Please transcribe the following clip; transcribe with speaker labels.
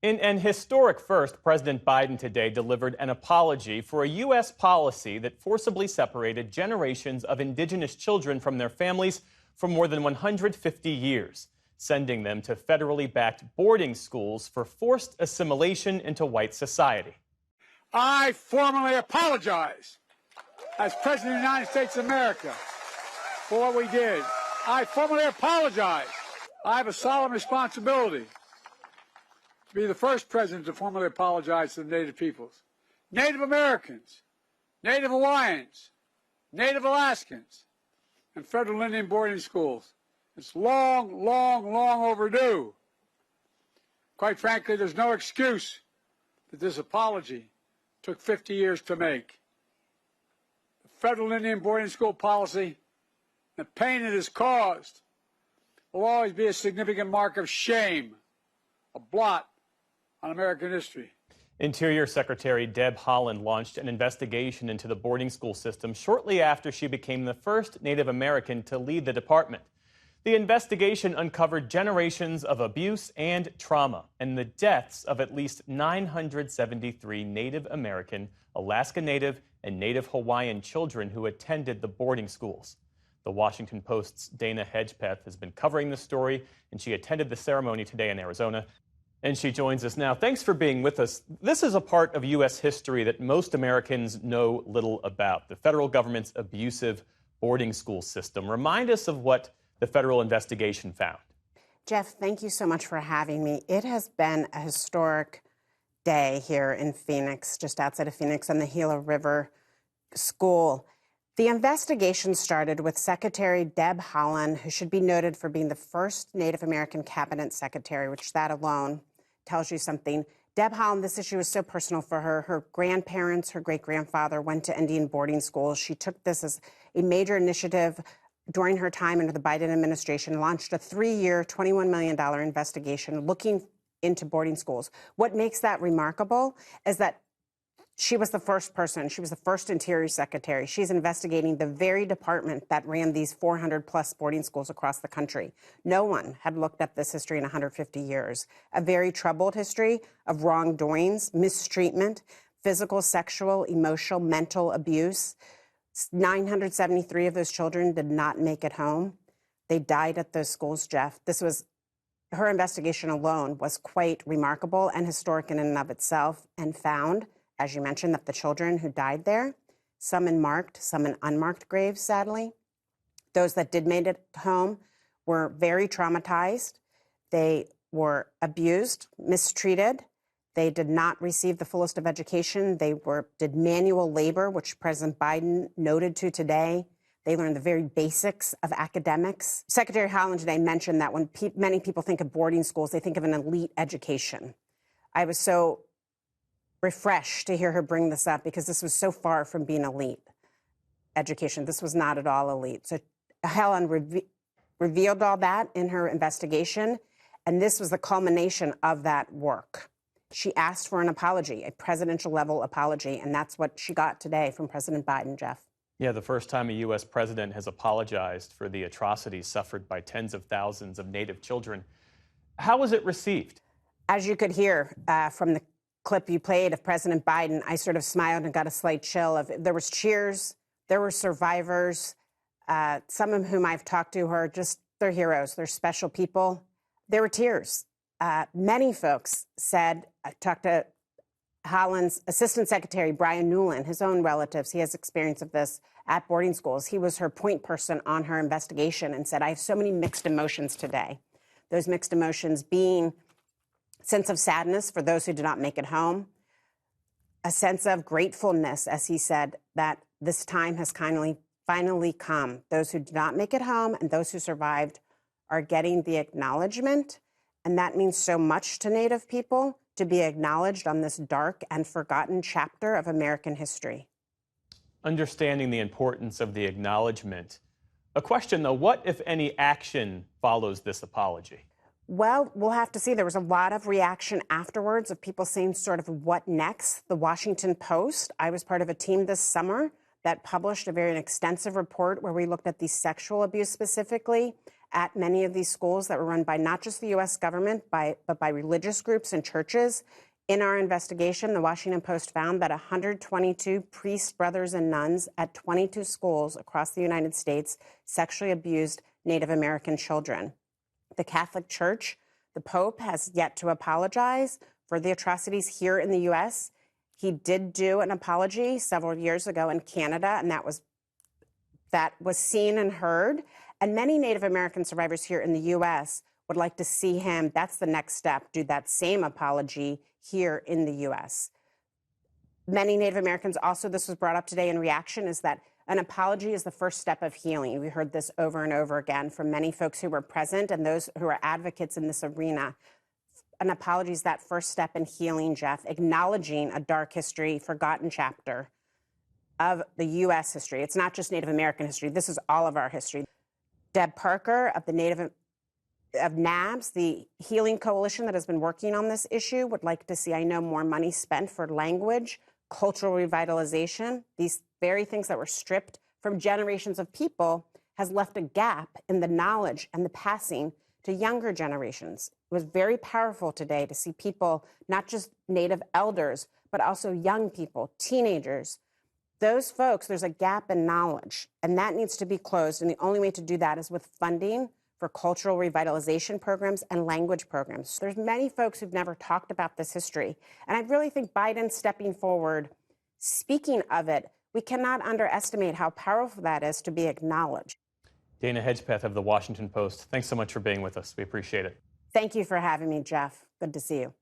Speaker 1: In an historic first, President Biden today delivered an apology for a U.S. policy that forcibly separated generations of indigenous children from their families for more than 150 years, sending them to federally backed boarding schools for forced assimilation into white society.
Speaker 2: I formally apologize as President of the United States of America for what we did. I formally apologize. I have a solemn responsibility to be the first president to formally apologize to the Native peoples. Native Americans, Native Hawaiians, Native Alaskans, and federal Indian boarding schools. It's long, long, long overdue. Quite frankly, there's no excuse that this apology took 50 years to make. The federal Indian boarding school policy, the pain it has caused, will always be a significant mark of shame, a blot on American history.
Speaker 1: Interior Secretary Deb Haaland launched an investigation into the boarding school system shortly after she became the first Native American to lead the department. The investigation uncovered generations of abuse and trauma and the deaths of at least 973 Native American, Alaska Native, and Native Hawaiian children who attended the boarding schools. The Washington Post's Dana Hedgepeth has been covering the story, and she attended the ceremony today in Arizona. And she joins us now. Thanks for being with us. This is a part of U.S. history that most Americans know little about, the federal government's abusive boarding school system. Remind us of what the federal investigation found.
Speaker 3: Jeff, thank you so much for having me. It has been a historic day here in Phoenix, just outside of Phoenix, on the Gila River School. The investigation started with Secretary Deb Haaland, who should be noted for being the first Native American cabinet secretary, which that alone tells you something. Deb Haaland, this issue is so personal for her. Her grandparents, her great-grandfather went to Indian boarding schools. She took this as a major initiative during her time under the Biden administration, launched a 3-year, $21 million investigation looking into boarding schools. What makes that remarkable is that she was the first person. She was the first Interior Secretary. She's investigating the very department that ran these 400-plus boarding schools across the country. No one had looked at this history in 150 years. A very troubled history of wrongdoings, mistreatment, physical, sexual, emotional, mental abuse. 973 of those children did not make it home. They died at those schools, Jeff. Her investigation alone was quite remarkable and historic in and of itself, and found, as you mentioned, that the children who died there, some in marked, some in unmarked graves, sadly, those that did make it home were very traumatized. They were abused, mistreated. They did not receive the fullest of education. They did manual labor, which President Biden noted to today. They learned the very basics of academics. Secretary Haaland today mentioned that when many people think of boarding schools, they think of an elite education. I was so refreshed to hear her bring this up because this was so far from being elite education. This was not at all elite. So Helen revealed all that in her investigation, and this was the culmination of that work. She asked for an apology, a presidential level apology, and that's what she got today from President Biden, Jeff.
Speaker 1: Yeah, the first time a U.S. president has apologized for the atrocities suffered by tens of thousands of Native children. How was it received? As
Speaker 3: you could hear from the clip you played of President Biden, I sort of smiled and got a slight chill. There was cheers, there were survivors, some of whom I've talked to are just, they're heroes, they're special people. There were tears. Many folks said, I talked to Haaland's Assistant Secretary, Brian Newland, his own relatives, he has experience of this at boarding schools. He was her point person on her investigation and said, I have so many mixed emotions today. Those mixed emotions being sense of sadness for those who did not make it home, a sense of gratefulness, as he said, that this time has finally come. Those who did not make it home and those who survived are getting the acknowledgement, and that means so much to Native people to be acknowledged on this dark and forgotten chapter of American history.
Speaker 1: Understanding the importance of the acknowledgement. A question, though, what, if any, action follows this apology?
Speaker 3: Well, we'll have to see. There was a lot of reaction afterwards of people saying sort of what next. The Washington Post, I was part of a team this summer that published a very extensive report where we looked at the sexual abuse specifically at many of these schools that were run by not just the U.S. government, but by religious groups and churches. In our investigation, the Washington Post found that 122 priests, brothers, and nuns at 22 schools across the United States sexually abused Native American children. The Catholic Church, the Pope, has yet to apologize for the atrocities here in the U.S. He did do an apology several years ago in Canada, and that was seen and heard. And many Native American survivors here in the U.S. would like to see him, that's the next step, do that same apology here in the U.S. Many Native Americans also, this was brought up today in reaction, is that an apology is the first step of healing. We heard this over and over again from many folks who were present and those who are advocates in this arena. An apology is that first step in healing, Jeff, acknowledging a dark history, forgotten chapter of the U.S. history. It's not just Native American history. This is all of our history. Deb Parker of NABS, the Healing Coalition that has been working on this issue, would like to see, I know, more money spent for language, cultural revitalization. These very things that were stripped from generations of people has left a gap in the knowledge and the passing to younger generations. It was very powerful today to see people, not just Native elders, but also young people, teenagers. Those folks, there's a gap in knowledge, and that needs to be closed. And the only way to do that is with funding for cultural revitalization programs and language programs. There's many folks who've never talked about this history. And I really think Biden stepping forward, speaking of it, we cannot underestimate how powerful that is to be acknowledged.
Speaker 1: Dana Hedgepeth of the Washington Post, thanks so much for being with us. We appreciate it.
Speaker 3: Thank you for having me, Jeff. Good to see you.